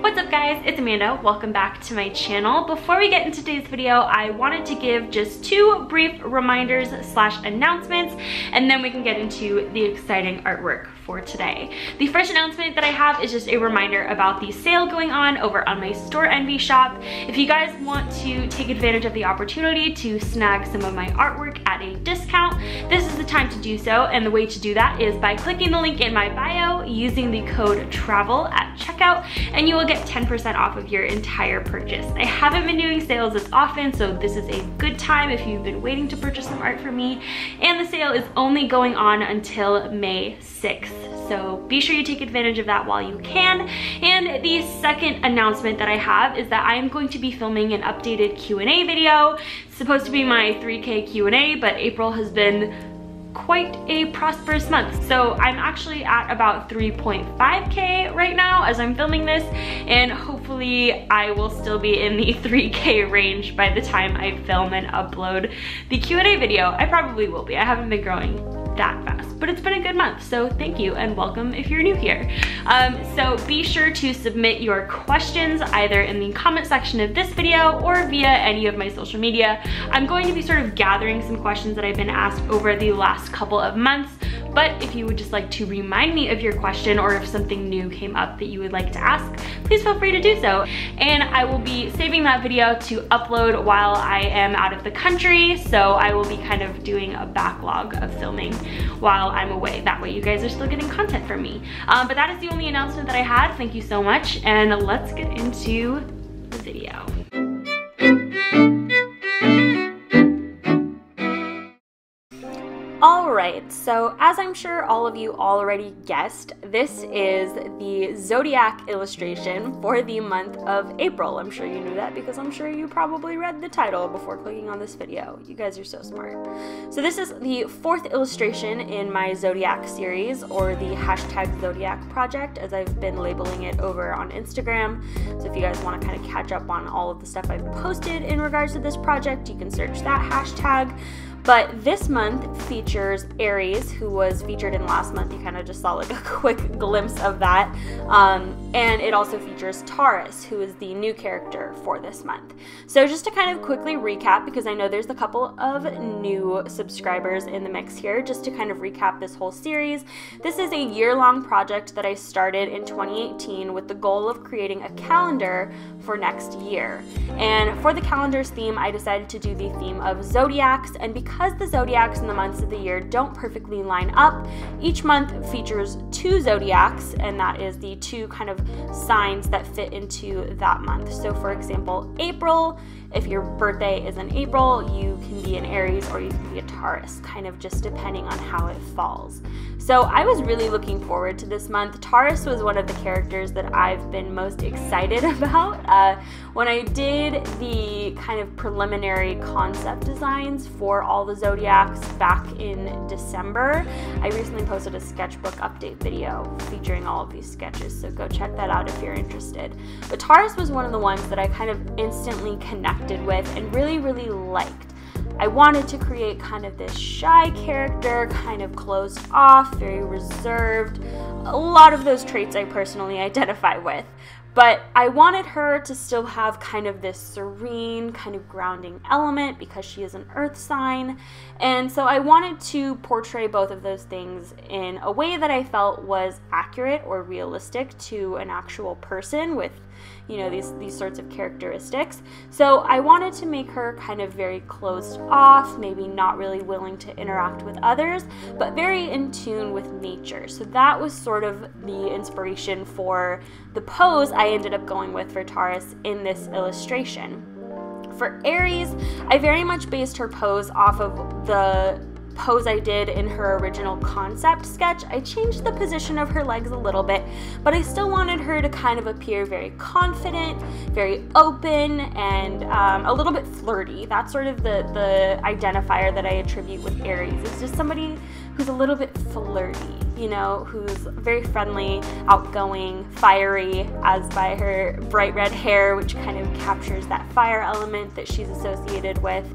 What's up guys, it's Amanda. Welcome back to my channel. Before we get into today's video, I wanted to give just two brief reminders / announcements, and then we can get into the exciting artwork for today. The first announcement that I have is just a reminder about the sale going on over on my Store Envy shop. If you guys want to take advantage of the opportunity to snag some of my artwork at a discount, this is the time to do so, and the way to do that is by clicking the link in my bio using the code TRAVEL at checkout, and you will get 10% off of your entire purchase. I haven't been doing sales as often, so this is a good time if you've been waiting to purchase some art from me, and the sale is only going on until May 6th. So be sure you take advantage of that while you can. And the second announcement that I have is that I am going to be filming an updated Q&A video. It's supposed to be my 3K Q&A, but April has been quite a prosperous month. So I'm actually at about 3.5K right now as I'm filming this, and hopefully I will still be in the 3K range by the time I film and upload the Q&A video. I probably will be. I haven't been growing that fast, but it's been a good month, so thank you and welcome if you're new here. So be sure to submit your questions either in the comment section of this video or via any of my social media. I'm going to be sort of gathering some questions that I've been asked over the last couple of months, but if you would just like to remind me of your question, or if something new came up that you would like to ask, please feel free to do so. And I will be saving that video to upload while I am out of the country, so I will be kind of doing a backlog of filming while I'm away. That way you guys are still getting content from me. But that is the only announcement that I had. Thank you so much, and let's get into the video. Alright, so as I'm sure all of you already guessed, this is the zodiac illustration for the month of April. I'm sure you knew that because I'm sure you probably read the title before clicking on this video. You guys are so smart. So this is the fourth illustration in my zodiac series, or the #zodiac project as I've been labeling it over on Instagram. So if you guys want to kind of catch up on all of the stuff I've posted in regards to this project, you can search that hashtag. But this month features Aries, who was featured in last month. You kind of just saw like a quick glimpse of that. And it also features Taurus, who is the new character for this month. So just to kind of quickly recap, because I know there's a couple of new subscribers in the mix here, just to kind of recap this whole series. This is a year-long project that I started in 2018 with the goal of creating a calendar for next year. And for the calendar's theme, I decided to do the theme of zodiacs, and because the zodiacs in the months of the year don't perfectly line up, each month features two zodiacs, and that is the two kind of signs that fit into that month. So for example, April, if your birthday is in April, you can be an Aries or you can be a Taurus, kind of just depending on how it falls. So I was really looking forward to this month. Taurus was one of the characters that I've been most excited about. When I did the kind of preliminary concept designs for all the zodiacs back in December, I recently posted a sketchbook update video featuring all of these sketches, so go check that out if you're interested. But Taurus was one of the ones that I kind of instantly connected with and really liked. I wanted to create kind of this shy character, kind of closed off, very reserved. A lot of those traits I personally identify with. But I wanted her to still have kind of this serene, kind of grounding element because she is an earth sign. And so I wanted to portray both of those things in a way that I felt was accurate or realistic to an actual person with, you know, these sorts of characteristics. So I wanted to make her kind of very closed off, maybe not really willing to interact with others, but very in tune with nature. So that was sort of the inspiration for the pose I ended up going with for Taurus in this illustration. For Aries, I very much based her pose off of the pose I did in her original concept sketch. I changed the position of her legs a little bit, but I still wanted her to kind of appear very confident, very open, and a little bit flirty. That's sort of the identifier that I attribute with Aries. It's just somebody who's a little bit flirty, you know, who's very friendly, outgoing, fiery, as by her bright red hair, which kind of captures that fire element that she's associated with.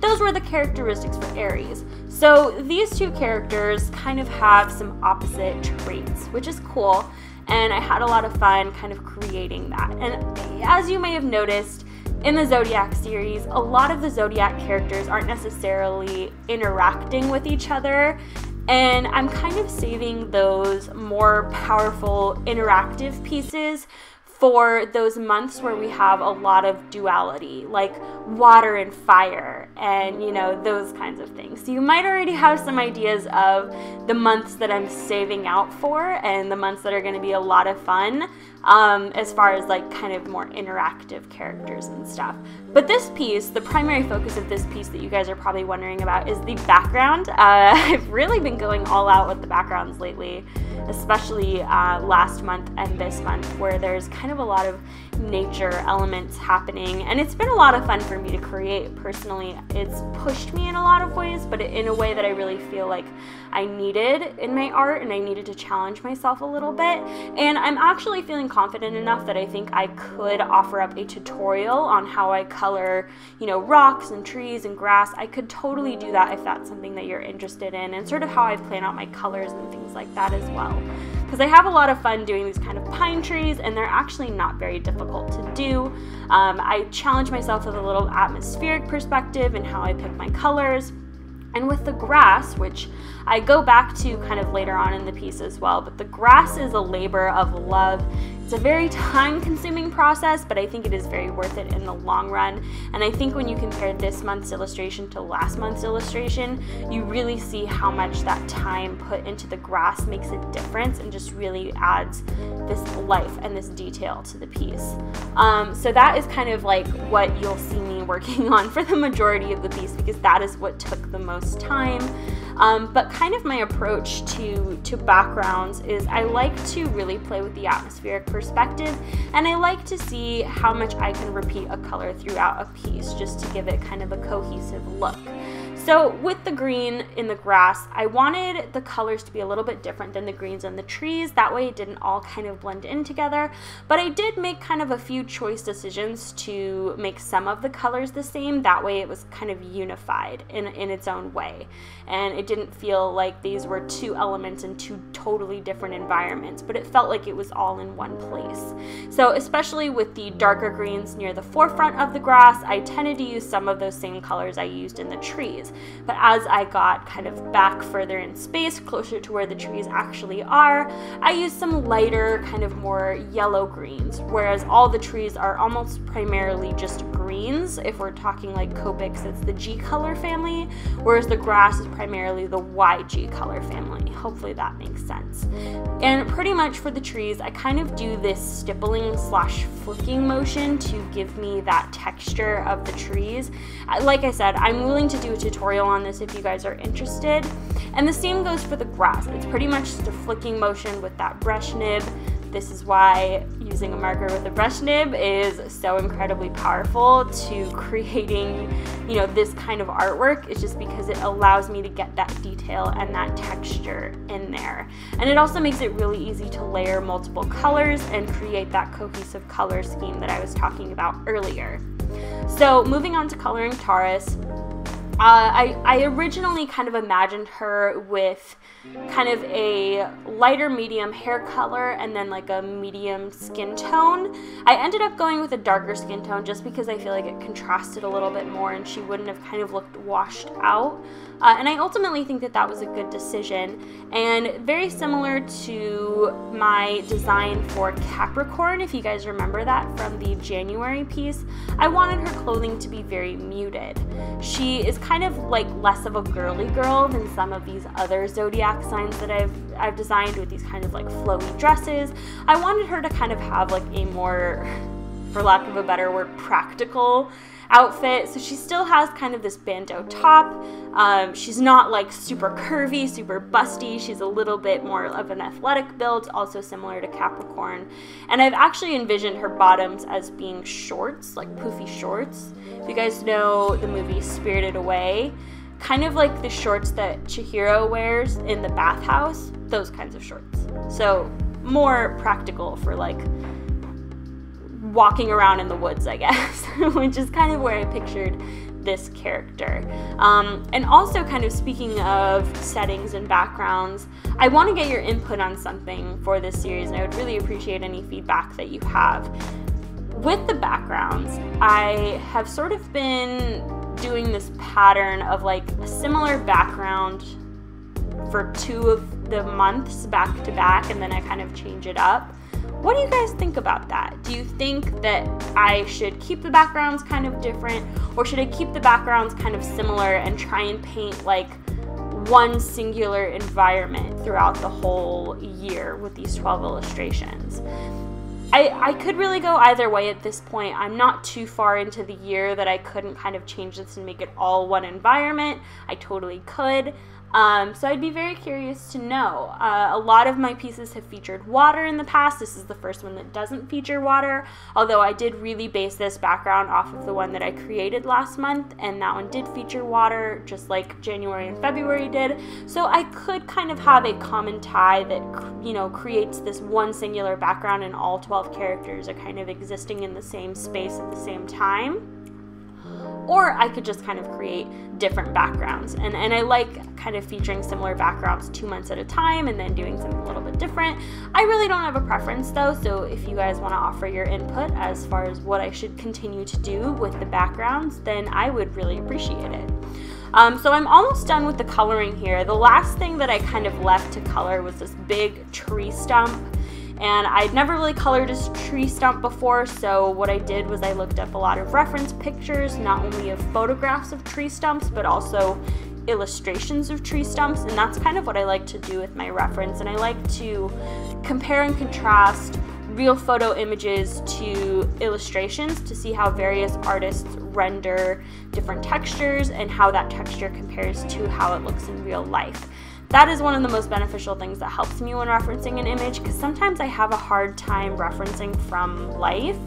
Those were the characteristics for Aries. So these two characters kind of have some opposite traits, which is cool. and I had a lot of fun kind of creating that. And as you may have noticed, in the Zodiac series, a lot of the Zodiac characters aren't necessarily interacting with each other, and I'm kind of saving those more powerful interactive pieces for those months where we have a lot of duality, like water and fire, and those kinds of things. So you might already have some ideas of the months that I'm saving out for, and the months that are going to be a lot of fun, as far as like kind of more interactive characters and stuff. But this piece, the primary focus of this piece that you guys are probably wondering about, is the background. I've really been going all out with the backgrounds lately, especially last month and this month, where there's kind of a lot of nature elements happening, and it's been a lot of fun for me to create personally. It's pushed me in a lot of ways, but in a way that I really feel like I needed in my art, and I needed to challenge myself a little bit. And I'm actually feeling confident enough that I think I could offer up a tutorial on how I color, rocks and trees and grass. I could totally do that if that's something that you're interested in, and sort of how I plan out my colors and things like that as well. Because I have a lot of fun doing these kind of pine trees, and they're actually not very difficult to do. I challenge myself with a little atmospheric perspective and how I pick my colors. And with the grass, which I go back to kind of later on in the piece as well, but the grass is a labor of love. It's a very time-consuming process, but I think it is very worth it in the long run. And I think when you compare this month's illustration to last month's illustration, you really see how much that time put into the grass makes a difference and just really adds this life and this detail to the piece. So that is kind of like what you'll see me working on for the majority of the piece, because that is what took the most time. But kind of my approach to backgrounds is I like to really play with the atmospheric perspective, and I like to see how much I can repeat a color throughout a piece just to give it kind of a cohesive look. So with the green in the grass, I wanted the colors to be a little bit different than the greens in the trees. That way it didn't all kind of blend in together. But I did make kind of a few choice decisions to make some of the colors the same. That way it was kind of unified in its own way. And it didn't feel like these were two elements in two totally different environments, but it felt like it was all in one place. So especially with the darker greens near the forefront of the grass, I tended to use some of those same colors I used in the trees. But as I got kind of back further in space, closer to where the trees actually are, I used some lighter, kind of more yellow greens, whereas all the trees are almost primarily just greens. If we're talking like Copics, it's the G color family, whereas the grass is primarily the YG color family. Hopefully that makes sense. And pretty much for the trees, I kind of do this stippling slash flicking motion to give me that texture of the trees. Like I said, I'm willing to do a tutorial on this if you guys are interested. And the same goes for the grass. It's pretty much just a flicking motion with that brush nib. This is why using a marker with a brush nib is so incredibly powerful to creating, this kind of artwork. It's just because it allows me to get that detail and that texture in there. And it also makes it really easy to layer multiple colors and create that cohesive color scheme that I was talking about earlier. So moving on to coloring Taurus, I originally kind of imagined her with kind of a lighter medium hair color and then like a medium skin tone. I ended up going with a darker skin tone just because I feel like it contrasted a little bit more and she wouldn't have kind of looked washed out. And I ultimately think that that was a good decision, and very similar to my design for Capricorn, if you guys remember that from the January piece. I wanted her clothing to be very muted. She is kind of like less of a girly girl than some of these other zodiac signs that I've designed with these kind of like flowy dresses. I wanted her to kind of have like a more, for lack of a better word, practical outfit. So she still has kind of this bandeau top. She's not like super curvy, super busty. She's a little bit more of an athletic build, also similar to Capricorn. And I've actually envisioned her bottoms as being shorts, like poofy shorts. If you guys know the movie Spirited Away, kind of like the shorts that Chihiro wears in the bathhouse, those kinds of shorts. So more practical for like walking around in the woods, I guess, which is kind of where I pictured this character. And also, kind of speaking of settings and backgrounds, I want to get your input on something for this series, and I would really appreciate any feedback that you have. With the backgrounds, I have sort of been doing this pattern of like a similar background for 2 of the months back to back, and then I kind of change it up. What do you guys think about that? Do you think that I should keep the backgrounds kind of different, or should I keep the backgrounds kind of similar and try and paint like one singular environment throughout the whole year with these 12 illustrations? I could really go either way at this point. I'm not too far into the year that I couldn't kind of change this and make it all one environment. I totally could. So I'd be very curious to know. A lot of my pieces have featured water in the past. This is the first one that doesn't feature water, although I did really base this background off of the one that I created last month, and that one did feature water, just like January and February did. So I could kind of have a common tie that, you know, creates this one singular background, and all 12 characters are kind of existing in the same space at the same time. Or I could just kind of create different backgrounds. And I like kind of featuring similar backgrounds 2 months at a time and then doing something a little bit different. I really don't have a preference though, so if you guys want to offer your input as far as what I should continue to do with the backgrounds, then I would really appreciate it. So I'm almost done with the coloring here. The last thing that I kind of left to color was this big tree stump. And I'd never really colored a tree stump before, so what I did was I looked up a lot of reference pictures, not only of photographs of tree stumps, but also illustrations of tree stumps, and that's kind of what I like to do with my reference. And I like to compare and contrast real photo images to illustrations to see how various artists render different textures and how that texture compares to how it looks in real life. That is one of the most beneficial things that helps me when referencing an image, because sometimes I have a hard time referencing from life,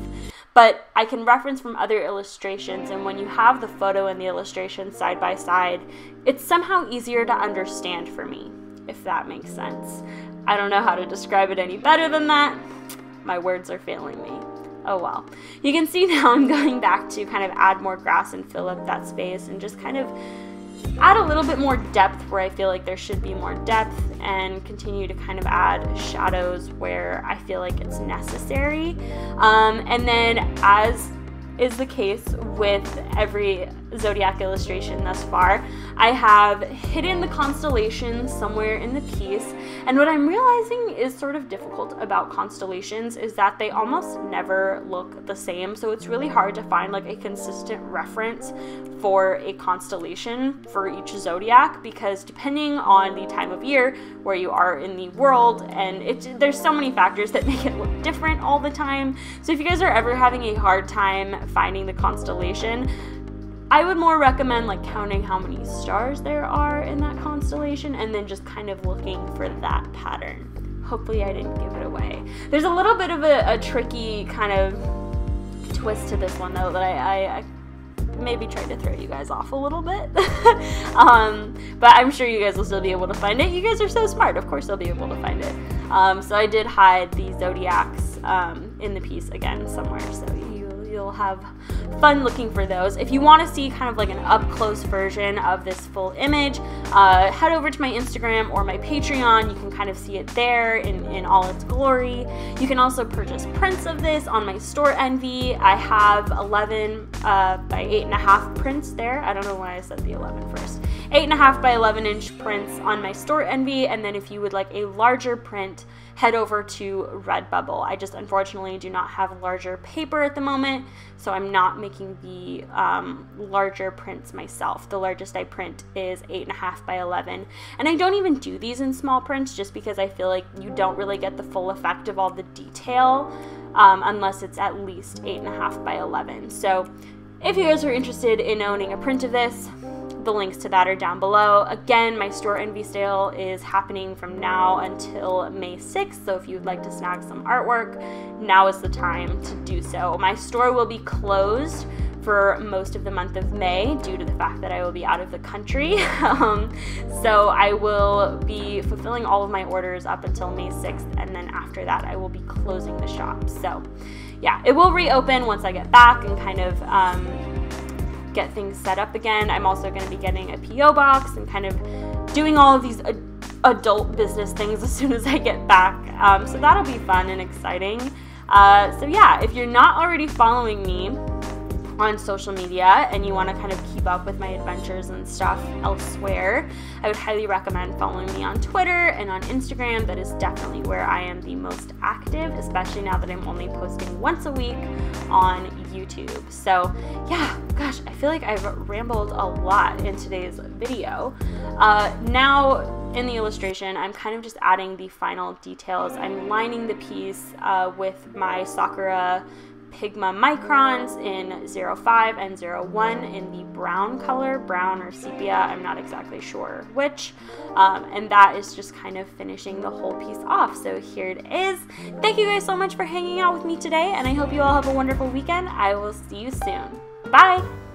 but I can reference from other illustrations, and when you have the photo and the illustration side by side, it's somehow easier to understand for me, if that makes sense. I don't know how to describe it any better than that. My words are failing me. Oh well. You can see now I'm going back to kind of add more grass and fill up that space and just kind of add a little bit more depth where I feel like there should be more depth, and continue to kind of add shadows where I feel like it's necessary. And then, as is the case with every Zodiac illustration thus far, I have hidden the constellations somewhere in the piece, and what I'm realizing is sort of difficult about constellations is that they almost never look the same, so it's really hard to find like a consistent reference for a constellation for each zodiac, because depending on the time of year where you are in the world, and there's so many factors that make it look different all the time. So if you guys are ever having a hard time finding the constellation, I would more recommend like counting how many stars there are in that constellation and then just kind of looking for that pattern. Hopefully I didn't give it away. There's a little bit of a tricky kind of twist to this one though that I maybe tried to throw you guys off a little bit. But I'm sure you guys will still be able to find it. You guys are so smart, of course they'll be able to find it. So I did hide the zodiacs in the piece again somewhere, so you'll have fun looking for those. If you want to see kind of like an up-close version of this full image, head over to my Instagram or my Patreon. You can kind of see it there in all its glory. You can also purchase prints of this on my store Envy. I have 11 by 8.5 prints there. I don't know why I said the 11 first. 8.5 by 11 inch prints on my store Envy, and then if you would like a larger print, head over to Redbubble. I just unfortunately do not have larger paper at the moment, so I'm not making the larger prints myself. The largest I print is 8.5 by 11, and I don't even do these in small prints just because I feel like you don't really get the full effect of all the detail unless it's at least 8.5 by 11. So if you guys are interested in owning a print of this, the links to that are down below. Again, my store Envy sale is happening from now until May 6th, so if you'd like to snag some artwork, now is the time to do so. My store will be closed for most of the month of May due to the fact that I will be out of the country. So I will be fulfilling all of my orders up until May 6th, and then after that I will be closing the shop. So yeah, it will reopen once I get back and kind of get things set up again. I'm also going to be getting a PO box and kind of doing all of these adult business things as soon as I get back. So that'll be fun and exciting. So yeah, if you're not already following me on social media and you want to kind of keep up with my adventures and stuff elsewhere, I would highly recommend following me on Twitter and on Instagram. That is definitely where I am the most active, especially now that I'm only posting once a week on YouTube. So yeah, gosh, I feel like I've rambled a lot in today's video. Now in the illustration, I'm kind of just adding the final details. I'm lining the piece with my Sakura Pigma microns in 05 and 01 in the brown color, brown or sepia, I'm not exactly sure which, and that is just kind of finishing the whole piece off. So here it is. Thank you guys so much for hanging out with me today, and I hope you all have a wonderful weekend. I will see you soon. Bye!